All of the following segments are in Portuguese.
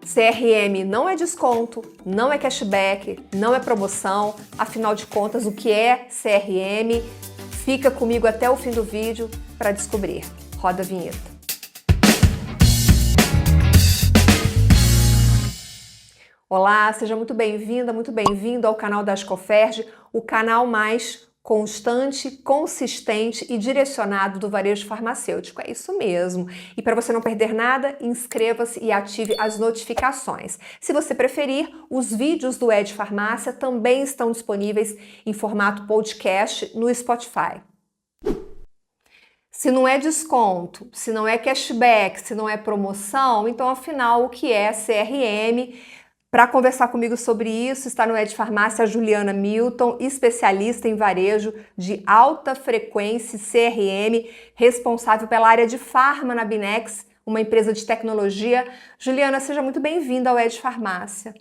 CRM não é desconto, não é cashback, não é promoção, afinal de contas, o que é CRM? Fica comigo até o fim do vídeo para descobrir. Roda a vinheta. Olá, seja muito bem-vinda, muito bem-vindo ao canal da Ascoferj, o canal mais constante, consistente e direcionado do varejo farmacêutico. É isso mesmo. E para você não perder nada, inscreva-se e ative as notificações. Se você preferir, os vídeos do Ed Farmácia também estão disponíveis em formato podcast no Spotify. Se não é desconto, se não é cashback, se não é promoção, então afinal o que é CRM? Para conversar comigo sobre isso, está no Ed Farmácia a Juliana Milton, especialista em varejo de alta frequência CRM, responsável pela área de farma na Binex, uma empresa de tecnologia. Juliana, seja muito bem-vinda ao Ed Farmácia.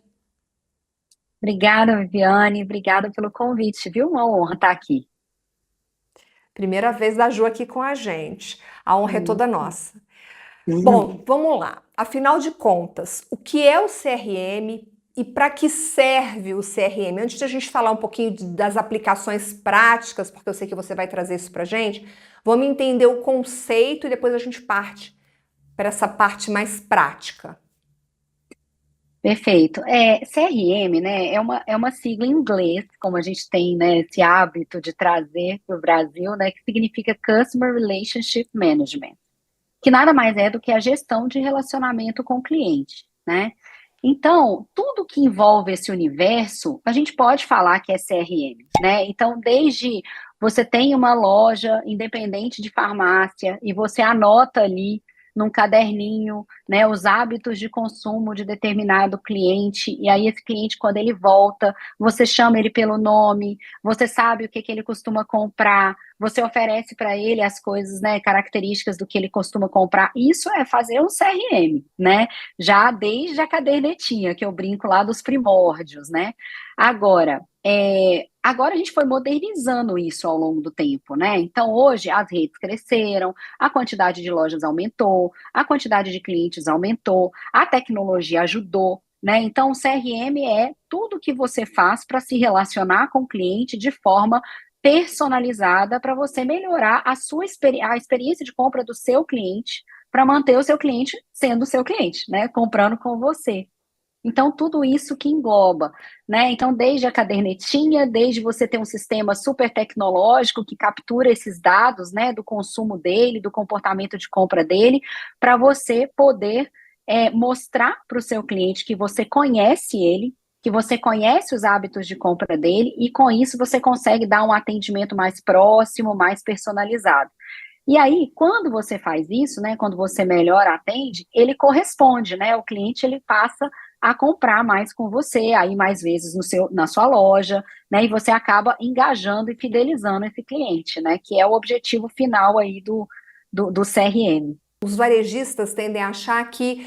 Obrigada, Viviane. Obrigada pelo convite, viu? Uma honra estar aqui. Primeira vez da Ju aqui com a gente. A honra é toda nossa. Uhum. Bom, vamos lá. Afinal de contas, o que é o CRM e para que serve o CRM? Antes de a gente falar um pouquinho das aplicações práticas, porque eu sei que você vai trazer isso para a gente, vamos entender o conceito e depois a gente parte para essa parte mais prática. Perfeito. CRM, né, é uma sigla em inglês, como a gente tem, né, esse hábito de trazer para o Brasil, né, que significa Customer Relationship Management, que nada mais é do que a gestão de relacionamento com o cliente, né? Então, tudo que envolve esse universo, a gente pode falar que é CRM, né? Então, desde você tem uma loja independente de farmácia e você anota ali num caderninho, né, os hábitos de consumo de determinado cliente, e aí esse cliente, quando ele volta, você chama ele pelo nome, você sabe o que ele costuma comprar, você oferece para ele as coisas, né, características do que ele costuma comprar. Isso é fazer um CRM, né? Já desde a cadernetinha, que eu brinco lá dos primórdios, né? Agora a gente foi modernizando isso ao longo do tempo, né? Então, hoje as redes cresceram, a quantidade de lojas aumentou, a quantidade de clientes aumentou, a tecnologia ajudou, né? Então, o CRM é tudo que você faz para se relacionar com o cliente de forma personalizada para você melhorar a experiência de compra do seu cliente, para manter o seu cliente sendo o seu cliente, né? Comprando com você. Então, tudo isso que engloba, né? Então, desde a cadernetinha, desde você ter um sistema super tecnológico que captura esses dados, né, do consumo dele, do comportamento de compra dele, para você poder mostrar para o seu cliente que você conhece ele, que você conhece os hábitos de compra dele, e com isso você consegue dar um atendimento mais próximo, mais personalizado. E aí, quando você faz isso, né, quando você melhor atende, ele corresponde, né? O cliente ele passa a comprar mais com você, aí mais vezes na sua loja, né? E você acaba engajando e fidelizando esse cliente, né? Que é o objetivo final aí do CRM. Os varejistas tendem a achar que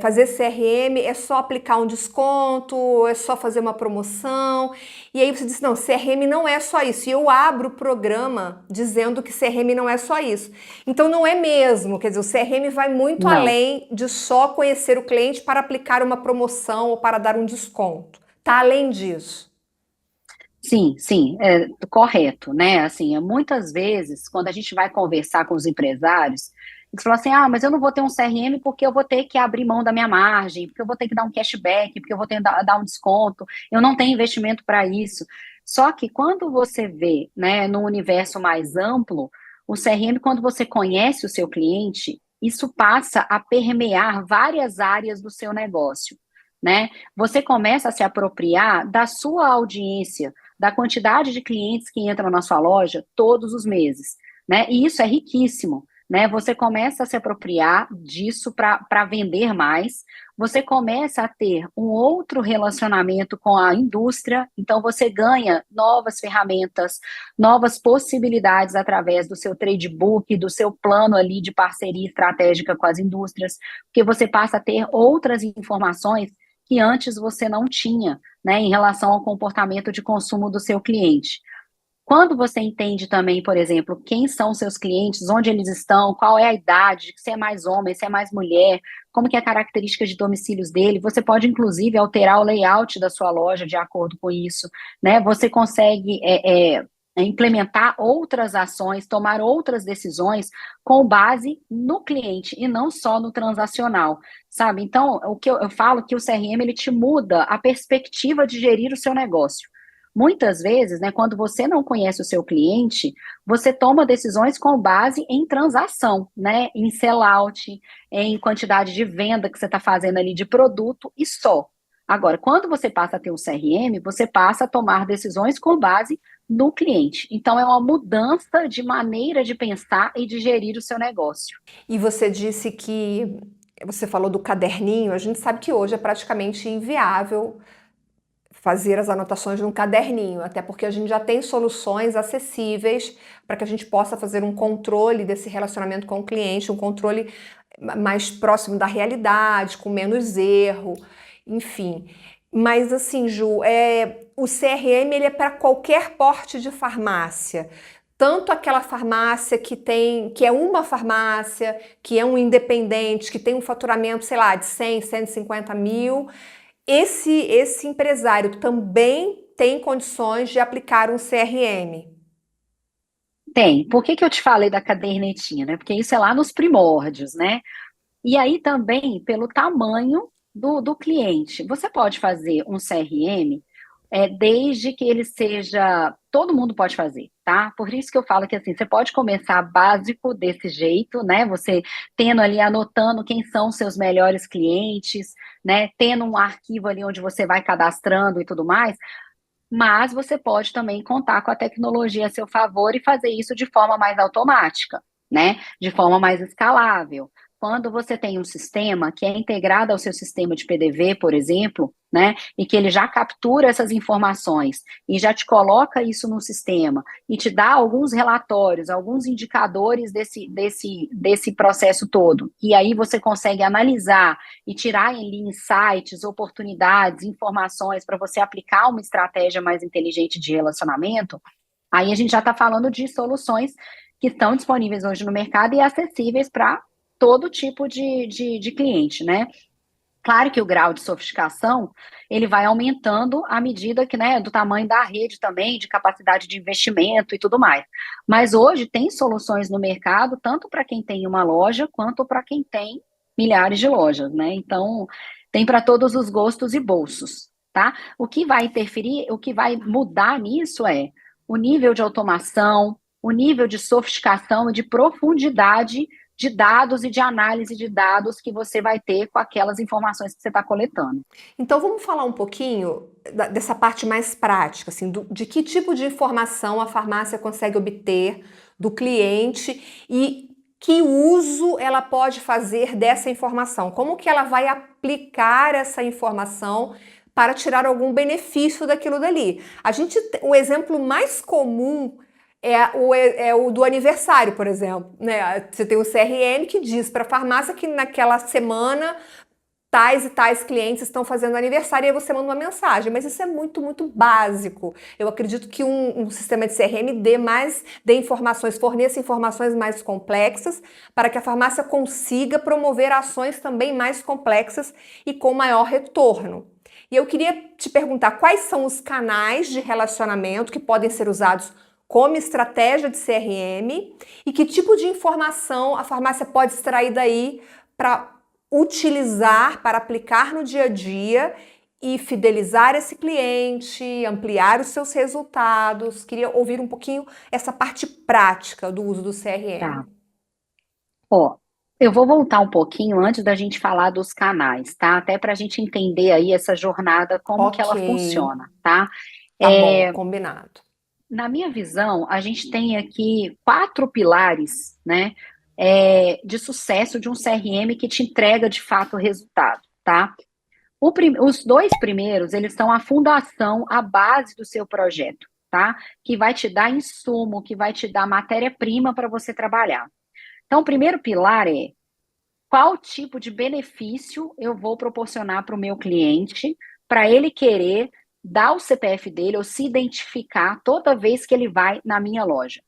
fazer CRM é só aplicar um desconto, é só fazer uma promoção. E aí você diz, não, CRM não é só isso. E eu abro o programa dizendo que CRM não é só isso. Então não é mesmo. Quer dizer, o CRM vai muito Não. além de só conhecer o cliente para aplicar uma promoção ou para dar um desconto. Tá além disso. Sim, sim, é correto, né? Assim, muitas vezes, quando a gente vai conversar com os empresários, eles falam assim: ah, mas eu não vou ter um CRM porque eu vou ter que abrir mão da minha margem, porque eu vou ter que dar um cashback, porque eu vou ter que dar um desconto, eu não tenho investimento para isso. Só que quando você vê, né, no universo mais amplo, o CRM, quando você conhece o seu cliente, isso passa a permear várias áreas do seu negócio, né? Você começa a se apropriar da sua audiência, da quantidade de clientes que entram na sua loja todos os meses, né? E isso é riquíssimo, né? Você começa a se apropriar disso para vender mais, você começa a ter um outro relacionamento com a indústria, então você ganha novas ferramentas, novas possibilidades através do seu trade book, do seu plano ali de parceria estratégica com as indústrias, porque você passa a ter outras informações que antes você não tinha, né, em relação ao comportamento de consumo do seu cliente. Quando você entende também, por exemplo, quem são seus clientes, onde eles estão, qual é a idade, se é mais homem, se é mais mulher, como que é a característica de domicílios dele, você pode, inclusive, alterar o layout da sua loja de acordo com isso, né? Você consegue implementar outras ações, tomar outras decisões com base no cliente e não só no transacional, sabe? Então, o que eu falo que o CRM, ele te muda a perspectiva de gerir o seu negócio. Muitas vezes, né, quando você não conhece o seu cliente, você toma decisões com base em transação, né, em sellout, em quantidade de venda que você está fazendo ali de produto e só. Agora, quando você passa a ter um CRM, você passa a tomar decisões com base no cliente. Então, é uma mudança de maneira de pensar e de gerir o seu negócio. E você disse que você falou do caderninho, a gente sabe que hoje é praticamente inviável fazer as anotações num caderninho, até porque a gente já tem soluções acessíveis para que a gente possa fazer um controle desse relacionamento com o cliente, um controle mais próximo da realidade, com menos erro, enfim. Mas assim, Ju, o CRM ele é para qualquer porte de farmácia. Tanto aquela farmácia que é uma farmácia, que é um independente, que tem um faturamento, sei lá, de 100, 150 mil, esse empresário também tem condições de aplicar um CRM. Tem. Por que que eu te falei da cadernetinha, né? Porque isso é lá nos primórdios, né? E aí também pelo tamanho do cliente. Você pode fazer um CRM desde que ele seja. Todo mundo pode fazer, tá? Por isso que eu falo que assim, você pode começar básico desse jeito, né? Você tendo ali, anotando quem são os seus melhores clientes, né? Tendo um arquivo ali onde você vai cadastrando e tudo mais. Mas você pode também contar com a tecnologia a seu favor e fazer isso de forma mais automática, né? De forma mais escalável. Quando você tem um sistema que é integrado ao seu sistema de PDV, por exemplo, né? E que ele já captura essas informações e já te coloca isso no sistema e te dá alguns relatórios, alguns indicadores desse processo todo. E aí você consegue analisar e tirar ali insights, oportunidades, informações para você aplicar uma estratégia mais inteligente de relacionamento, aí a gente já está falando de soluções que estão disponíveis hoje no mercado e acessíveis para todo tipo de cliente, né? Claro que o grau de sofisticação, ele vai aumentando à medida que, né, do tamanho da rede também, de capacidade de investimento e tudo mais. Mas hoje tem soluções no mercado, tanto para quem tem uma loja, quanto para quem tem milhares de lojas, né? Então, tem para todos os gostos e bolsos, tá? O que vai interferir, o que vai mudar nisso é o nível de automação, o nível de sofisticação e de profundidade de dados e de análise de dados que você vai ter com aquelas informações que você está coletando. Então vamos falar um pouquinho dessa parte mais prática, assim, de que tipo de informação a farmácia consegue obter do cliente e que uso ela pode fazer dessa informação, como que ela vai aplicar essa informação para tirar algum benefício daquilo dali. O exemplo mais comum é o do aniversário, por exemplo, né? Você tem o CRM que diz para a farmácia que naquela semana tais e tais clientes estão fazendo aniversário e aí você manda uma mensagem, mas isso é muito, muito básico. Eu acredito que um sistema de CRM dê informações, forneça informações mais complexas para que a farmácia consiga promover ações também mais complexas e com maior retorno. E eu queria te perguntar quais são os canais de relacionamento que podem ser usados como estratégia de CRM e que tipo de informação a farmácia pode extrair daí para utilizar, para aplicar no dia a dia e fidelizar esse cliente, ampliar os seus resultados. Queria ouvir um pouquinho essa parte prática do uso do CRM. Tá. Ó, eu vou voltar um pouquinho antes da gente falar dos canais, tá? Até para a gente entender aí essa jornada, como que Ok, ela funciona, tá? tá bom, combinado. Na minha visão, a gente tem aqui 4 pilares, né, de sucesso de um CRM que te entrega de fato o resultado, tá? Os 2 primeiros, eles são a fundação, a base do seu projeto, tá? Que vai te dar insumo, que vai te dar matéria-prima para você trabalhar. Então, o primeiro pilar é qual tipo de benefício eu vou proporcionar para o meu cliente, para ele querer dar o CPF dele ou se identificar toda vez que ele vai na minha loja.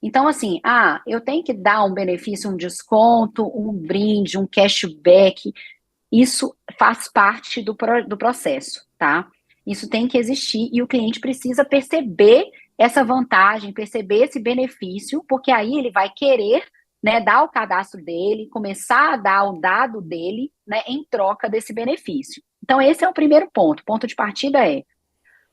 Então, assim, eu tenho que dar um benefício, um desconto, um brinde, um cashback. Isso faz parte do processo, tá? Isso tem que existir e o cliente precisa perceber essa vantagem, perceber esse benefício, porque aí ele vai querer, né, dar o cadastro dele, começar a dar o dado dele, né, em troca desse benefício. Então, esse é o primeiro ponto. O ponto de partida é: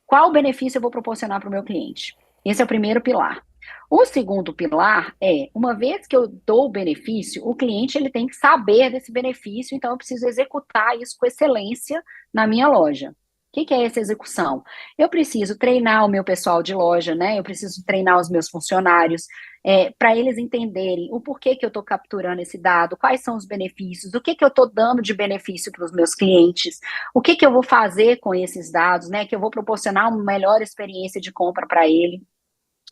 qual benefício eu vou proporcionar para o meu cliente? Esse é o primeiro pilar. O segundo pilar é, uma vez que eu dou o benefício, o cliente ele tem que saber desse benefício, então eu preciso executar isso com excelência na minha loja. O que é essa execução? Eu preciso treinar o meu pessoal de loja, né? Eu preciso treinar os meus funcionários, para eles entenderem o porquê que eu estou capturando esse dado, quais são os benefícios, o que eu estou dando de benefício para os meus clientes, o que eu vou fazer com esses dados, né? Que eu vou proporcionar uma melhor experiência de compra para ele.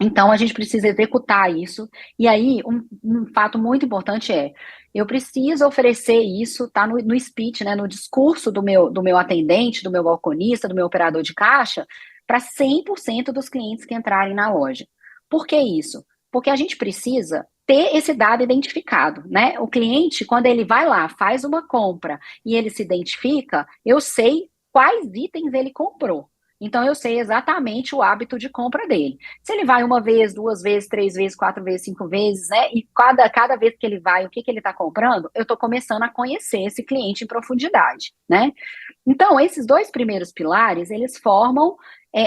Então, a gente precisa executar isso. E aí, um fato muito importante é, eu preciso oferecer isso, tá no speech, né, no discurso do meu atendente, do meu balconista, do meu operador de caixa, para 100% dos clientes que entrarem na loja. Por que isso? Porque a gente precisa ter esse dado identificado, né? O cliente, quando ele vai lá, faz uma compra e ele se identifica, eu sei quais itens ele comprou. Então, eu sei exatamente o hábito de compra dele. Se ele vai uma vez, duas vezes, três vezes, quatro vezes, cinco vezes, né? E cada vez que ele vai, o que ele está comprando, eu estou começando a conhecer esse cliente em profundidade, né? Então, esses dois primeiros pilares, eles formam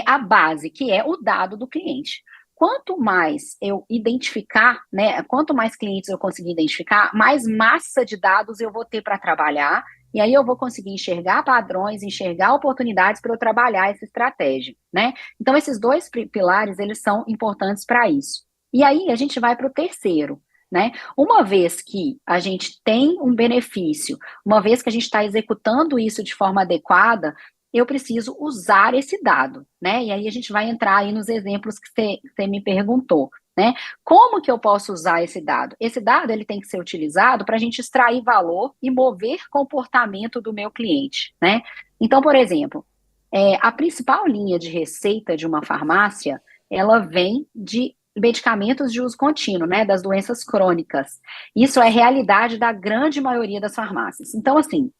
a base, que é o dado do cliente. Quanto mais eu identificar, né? Quanto mais clientes eu conseguir identificar, mais massa de dados eu vou ter para trabalhar. E aí eu vou conseguir enxergar padrões, enxergar oportunidades para eu trabalhar essa estratégia, né? Então, esses dois pilares, eles são importantes para isso. E aí, a gente vai para o terceiro, né? Uma vez que a gente tem um benefício, uma vez que a gente está executando isso de forma adequada, eu preciso usar esse dado, né? E aí a gente vai entrar aí nos exemplos que você me perguntou, né? Como que eu posso usar esse dado? Esse dado ele tem que ser utilizado para a gente extrair valor e mover comportamento do meu cliente, né? Então, por exemplo, a principal linha de receita de uma farmácia, ela vem de medicamentos de uso contínuo, né? Das doenças crônicas. Isso é realidade da grande maioria das farmácias. Então, assim,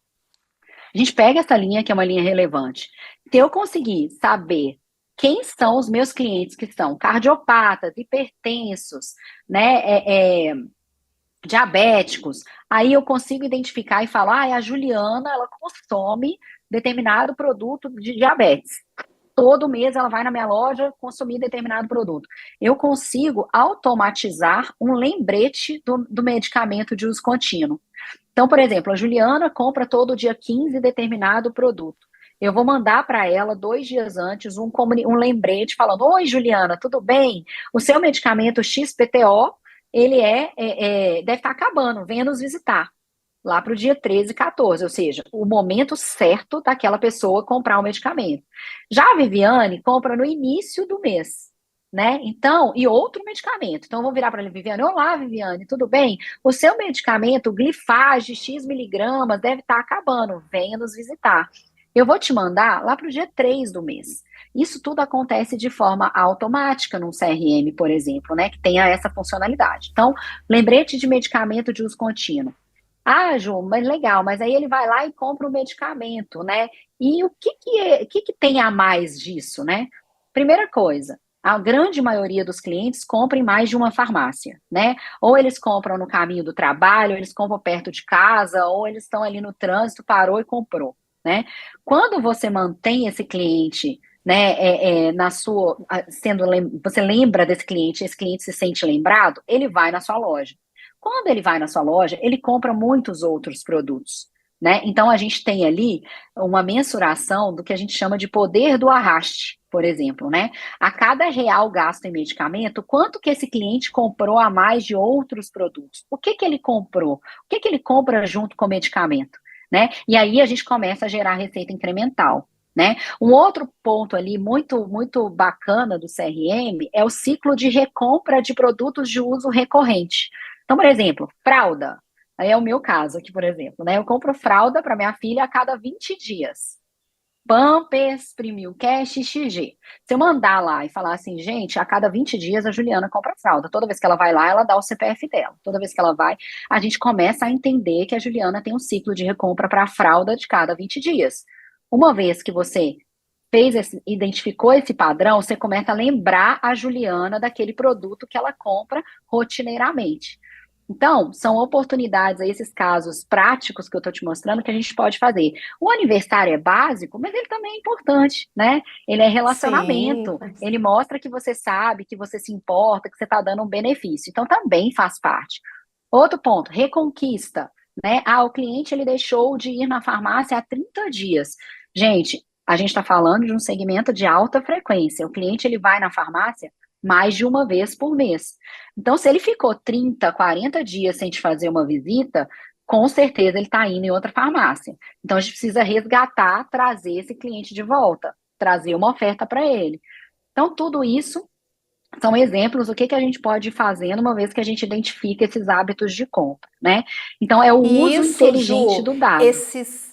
a gente pega essa linha, que é uma linha relevante. Se eu conseguir saber quem são os meus clientes que são cardiopatas, hipertensos, né, diabéticos, aí eu consigo identificar e falar, a Juliana, ela consome determinado produto de diabetes. Todo mês ela vai na minha loja consumir determinado produto. Eu consigo automatizar um lembrete do medicamento de uso contínuo. Então, por exemplo, a Juliana compra todo dia 15 determinado produto. Eu vou mandar para ela 2 dias antes um lembrete falando: Oi, Juliana, tudo bem? O seu medicamento XPTO, ele deve estar acabando, venha nos visitar. Lá para o dia 13, 14, ou seja, o momento certo daquela pessoa comprar o medicamento. Já a Viviane compra no início do mês, né? Então, e outro medicamento. Então, eu vou virar para a Viviane: Olá, Viviane, tudo bem? O seu medicamento, Glifage, X miligramas, deve estar acabando. Venha nos visitar. Eu vou te mandar lá para o dia 3 do mês. Isso tudo acontece de forma automática num CRM, por exemplo, né? Que tenha essa funcionalidade. Então, lembrete de medicamento de uso contínuo. Ju, mas legal, mas aí ele vai lá e compra o medicamento, né? E o que tem a mais disso, né? Primeira coisa, a grande maioria dos clientes compra em mais de uma farmácia, né? Ou eles compram no caminho do trabalho, ou eles compram perto de casa, ou eles estão ali no trânsito, parou e comprou, né? Quando você mantém esse cliente, né, você lembra desse cliente, esse cliente se sente lembrado, ele vai na sua loja. Quando ele vai na sua loja, ele compra muitos outros produtos, né? Então a gente tem ali uma mensuração do que a gente chama de poder do arraste, por exemplo, né? A cada real gasto em medicamento, quanto que esse cliente comprou a mais de outros produtos? O que ele comprou? O que ele compra junto com o medicamento, né? E aí a gente começa a gerar receita incremental. Né? Um outro ponto ali muito, muito bacana do CRM é o ciclo de recompra de produtos de uso recorrente. Então, por exemplo, fralda. Aí é o meu caso aqui, por exemplo, né? Eu compro fralda para minha filha a cada 20 dias. Pampers, Premium Cash, XG. Se eu mandar lá e falar assim, gente, a cada 20 dias a Juliana compra fralda. Toda vez que ela vai lá, ela dá o CPF dela. Toda vez que ela vai, a gente começa a entender que a Juliana tem um ciclo de recompra para a fralda de cada 20 dias. Uma vez que você identificou esse padrão, você começa a lembrar a Juliana daquele produto que ela compra rotineiramente. Então, são oportunidades, esses casos práticos que eu estou te mostrando, que a gente pode fazer. O aniversário é básico, mas ele também é importante, né? Ele é Sim, relacionamento, ele mostra que você sabe, que você se importa, que você está dando um benefício. Então, também faz parte. Outro ponto, reconquista, né? Ah, o cliente ele deixou de ir na farmácia há 30 dias. Gente, a gente está falando de um segmento de alta frequência. O cliente ele vai na farmácia mais de uma vez por mês. Então, se ele ficou 30, 40 dias sem te fazer uma visita, com certeza ele está indo em outra farmácia. Então, a gente precisa resgatar, trazer esse cliente de volta, trazer uma oferta para ele. Então, tudo isso são exemplos do que a gente pode ir fazendo uma vez que a gente identifica esses hábitos de compra, né? Então, é o e uso isso, inteligente Ju, do dado. esses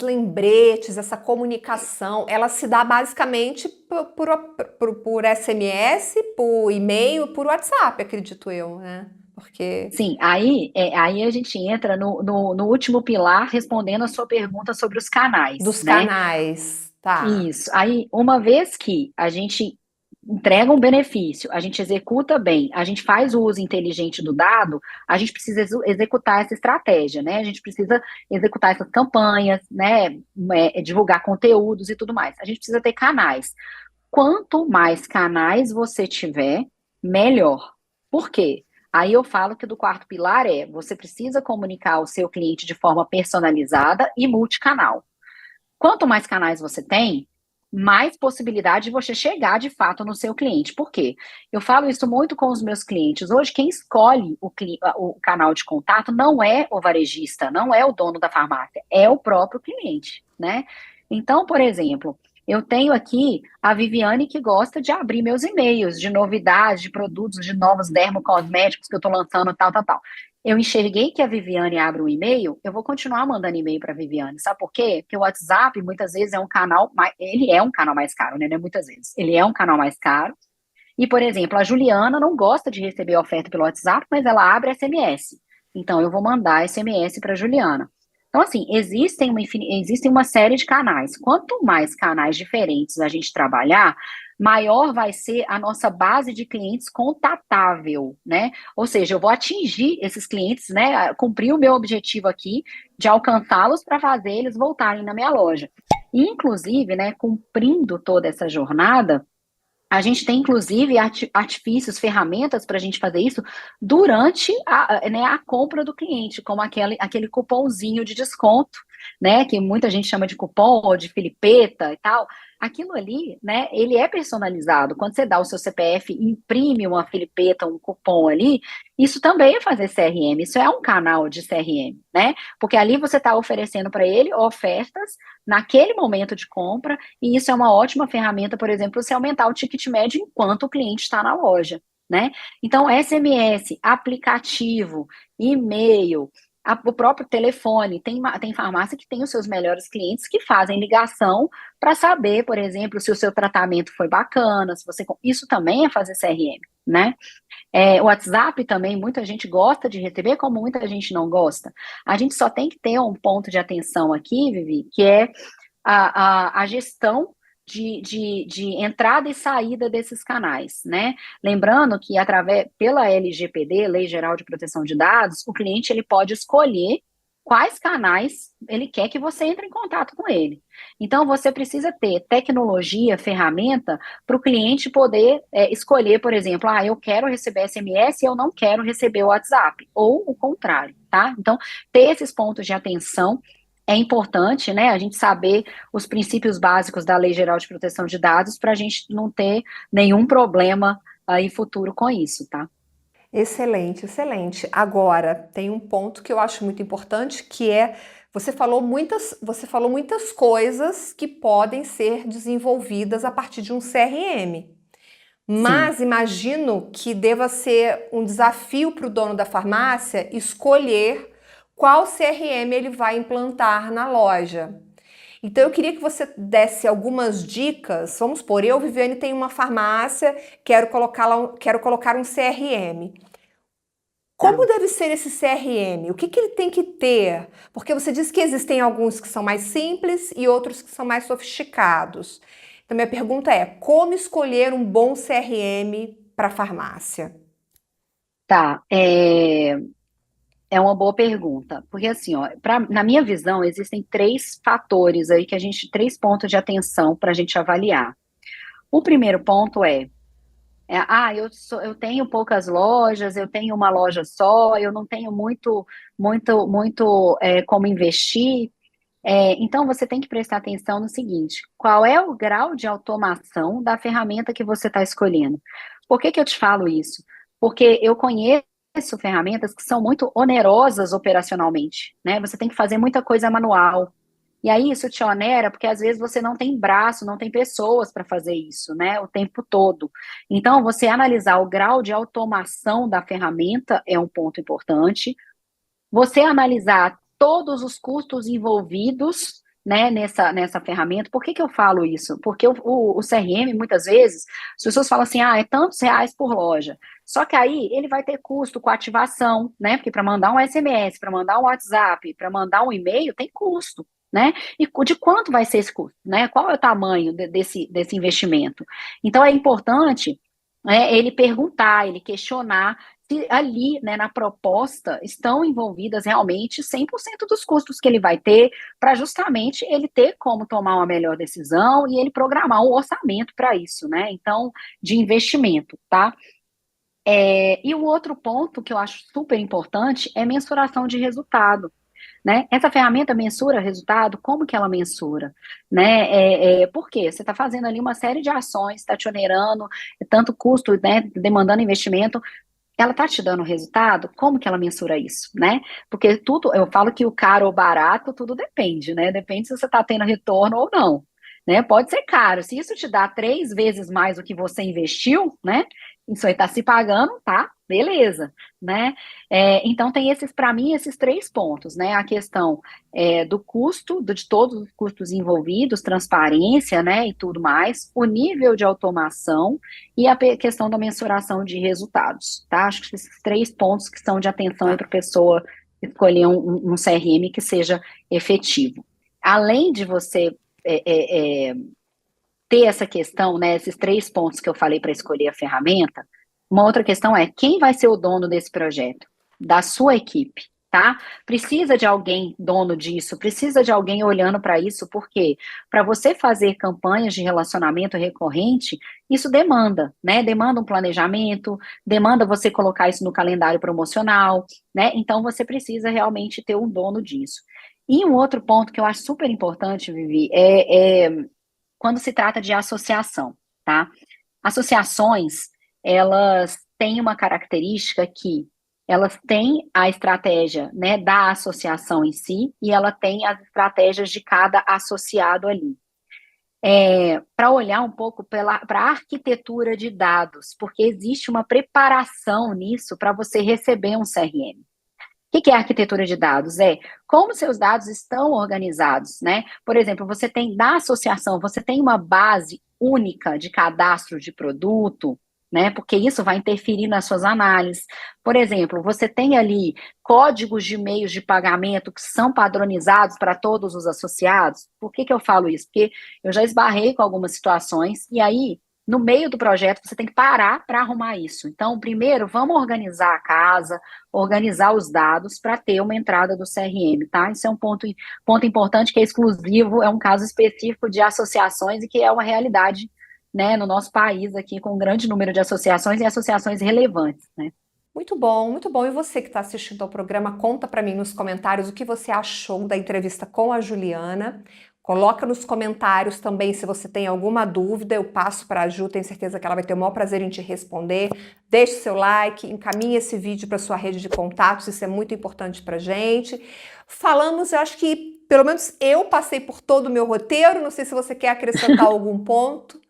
lembretes, essa comunicação, ela se dá basicamente por SMS, por e-mail, por WhatsApp, acredito eu, né? Porque Sim, aí a gente entra no último pilar, respondendo a sua pergunta sobre os canais, dos né? canais, tá? Isso. Aí, uma vez que a gente entrega um benefício, a gente executa bem, a gente faz o uso inteligente do dado, a gente precisa executar essa estratégia, né? A gente precisa executar essas campanhas, né? Divulgar conteúdos e tudo mais. A gente precisa ter canais. Quanto mais canais você tiver, melhor. Por quê? Aí eu falo que do quarto pilar você precisa comunicar ao seu cliente de forma personalizada e multicanal. Quanto mais canais você tem, mais possibilidade de você chegar de fato no seu cliente. Por quê? Eu falo isso muito com os meus clientes. Hoje, quem escolhe o canal de contato não é o varejista, não é o dono da farmácia, é o próprio cliente, né? Então, por exemplo, eu tenho aqui a Viviane que gosta de abrir meus e-mails de novidades, de produtos, de novos dermocosméticos que eu estou lançando, tal, tal, tal. Eu enxerguei que a Viviane abre um e-mail, eu vou continuar mandando e-mail para a Viviane. Sabe por quê? Porque o WhatsApp muitas vezes é um canal, ele é um canal mais caro, né? Não é muitas vezes. Ele é um canal mais caro. E, por exemplo, a Juliana não gosta de receber oferta pelo WhatsApp, mas ela abre SMS. Então, eu vou mandar SMS para a Juliana. Então, assim, existem uma série de canais. Quanto mais canais diferentes a gente trabalhar, maior vai ser a nossa base de clientes contatável, né? Ou seja, eu vou atingir esses clientes, né? Cumprir o meu objetivo aqui de alcançá-los para fazer eles voltarem na minha loja. Inclusive, né, cumprindo toda essa jornada, a gente tem, inclusive, artifícios, ferramentas para a gente fazer isso durante né, a compra do cliente, como aquele cupomzinho de desconto, né? Que muita gente chama de cupom ou de filipeta e tal. Aquilo ali, né? Ele é personalizado. Quando você dá o seu CPF e imprime uma filipeta, um cupom ali, isso também é fazer CRM, isso é um canal de CRM, né? Porque ali você está oferecendo para ele ofertas naquele momento de compra e isso é uma ótima ferramenta, por exemplo, se aumentar o ticket médio enquanto o cliente está na loja, né? Então, SMS, aplicativo, e-mail, o próprio telefone, tem farmácia que tem os seus melhores clientes que fazem ligação para saber, por exemplo, se o seu tratamento foi bacana, se você. Isso também é fazer CRM, né? O WhatsApp também, muita gente gosta de receber, como muita gente não gosta. A gente só tem que ter um ponto de atenção aqui, Vivi, que é a gestão de entrada e saída desses canais, né? Lembrando que pela LGPD, Lei Geral de Proteção de Dados, o cliente ele pode escolher quais canais ele quer que você entre em contato com ele. Então, você precisa ter tecnologia, ferramenta, para o cliente poder escolher, por exemplo, eu quero receber SMS e eu não quero receber o WhatsApp, ou o contrário, tá? Então, ter esses pontos de atenção é importante, né? A gente saber os princípios básicos da Lei Geral de Proteção de Dados para a gente não ter nenhum problema aí futuro com isso, tá? Excelente, excelente. Agora, tem um ponto que eu acho muito importante, que é você falou muitas coisas que podem ser desenvolvidas a partir de um CRM. Sim. Mas imagino que deva ser um desafio para o dono da farmácia escolher qual CRM ele vai implantar na loja. Então eu queria que você desse algumas dicas. Vamos supor, eu, Viviane, tenho uma farmácia, quero colocar um CRM. Como Tá. deve ser esse CRM? O que que ele tem que ter? Porque você disse que existem alguns que são mais simples e outros que são mais sofisticados. Então, minha pergunta é: como escolher um bom CRM para farmácia? Tá, é uma boa pergunta, porque assim, ó, na minha visão, existem três fatores aí três pontos de atenção para a gente avaliar. O primeiro ponto eu tenho poucas lojas, eu tenho uma loja só, eu não tenho muito como investir. Então você tem que prestar atenção no seguinte: qual é o grau de automação da ferramenta que você está escolhendo? Por que que eu te falo isso? Porque eu conheço ferramentas que são muito onerosas operacionalmente, né? Você tem que fazer muita coisa manual. E aí isso te onera porque às vezes você não tem braço, não tem pessoas para fazer isso, né, o tempo todo. Então, você analisar o grau de automação da ferramenta é um ponto importante. Você analisar todos os custos envolvidos, né, nessa ferramenta. Por que que eu falo isso? Porque o CRM, muitas vezes, as pessoas falam assim, é tantos reais por loja. Só que aí ele vai ter custo com ativação, né? Porque para mandar um SMS, para mandar um WhatsApp, para mandar um e-mail, tem custo, né? E de quanto vai ser esse custo, né? Qual é o tamanho desse investimento? Então é importante, ele perguntar, ele questionar se ali, né, na proposta, estão envolvidas realmente 100% dos custos que ele vai ter, para justamente ele ter como tomar uma melhor decisão e ele programar um orçamento para isso, né? Então, de investimento, tá? E o outro ponto que eu acho super importante é mensuração de resultado. Né? Essa ferramenta mensura resultado, como que ela mensura? Né? Por quê? Você está fazendo ali uma série de ações, está te onerando, tanto custo, né, demandando investimento, ela está te dando resultado? Como que ela mensura isso, né? Porque tudo, eu falo que o caro ou barato, tudo depende, né? Depende se você está tendo retorno ou não, né? Pode ser caro, se isso te dá 3 vezes mais do que você investiu, né? Isso aí está se pagando, tá? Beleza, né? Então tem para mim, esses três pontos, né? A questão do custo, de todos os custos envolvidos, transparência, né? E tudo mais, o nível de automação e a questão da mensuração de resultados, tá? Acho que esses três pontos que são de atenção Tá. para a pessoa escolher um CRM que seja efetivo. Além de você ter essa questão, né, esses três pontos que eu falei para escolher a ferramenta, uma outra questão é quem vai ser o dono desse projeto? Da sua equipe, tá? Precisa de alguém dono disso, precisa de alguém olhando para isso, porque para você fazer campanhas de relacionamento recorrente, isso demanda, né? Demanda um planejamento, demanda você colocar isso no calendário promocional, né? Então você precisa realmente ter um dono disso. E um outro ponto que eu acho super importante, Vivi, quando se trata de associação, tá? Associações, elas têm uma característica que elas têm a estratégia, né, da associação em si e ela tem as estratégias de cada associado ali. Para olhar um pouco para a arquitetura de dados, porque existe uma preparação nisso para você receber um CRM. O que é arquitetura de dados? É como seus dados estão organizados, né? Por exemplo, você tem da associação, você tem uma base única de cadastro de produto, né? Porque isso vai interferir nas suas análises. Por exemplo, você tem ali códigos de meios de pagamento que são padronizados para todos os associados. Por que eu falo isso? Porque eu já esbarrei com algumas situações e aí no meio do projeto, você tem que parar para arrumar isso. Então, primeiro, vamos organizar a casa, organizar os dados para ter uma entrada do CRM, tá? Isso é um ponto importante que é exclusivo, é um caso específico de associações e que é uma realidade, né, no nosso país aqui, com um grande número de associações e associações relevantes, né? Muito bom, muito bom. E você que está assistindo ao programa, conta para mim nos comentários o que você achou da entrevista com a Juliana. Coloca nos comentários também se você tem alguma dúvida, eu passo para a Ju, tenho certeza que ela vai ter o maior prazer em te responder. Deixe seu like, encaminhe esse vídeo para sua rede de contatos, isso é muito importante para gente. Falamos, eu acho que pelo menos eu passei por todo o meu roteiro, não sei se você quer acrescentar algum ponto.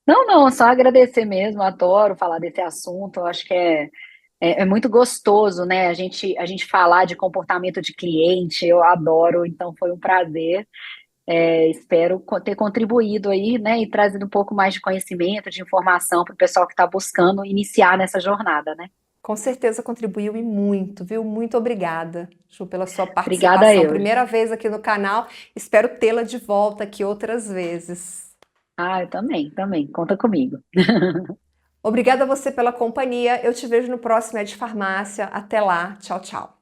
Não, só agradecer mesmo, adoro falar desse assunto, eu acho que é muito gostoso, né, a gente falar de comportamento de cliente, eu adoro, então foi um prazer. Espero ter contribuído aí, né, e trazido um pouco mais de conhecimento, de informação para o pessoal que está buscando iniciar nessa jornada, né? Com certeza contribuiu e muito, viu? Muito obrigada, Ju, pela sua Obrigada participação. eu. Primeira vez aqui no canal, espero tê-la de volta aqui outras vezes. Ah, eu também, conta comigo. Obrigada a você pela companhia. Eu te vejo no próximo É de Farmácia. Até lá. Tchau, tchau.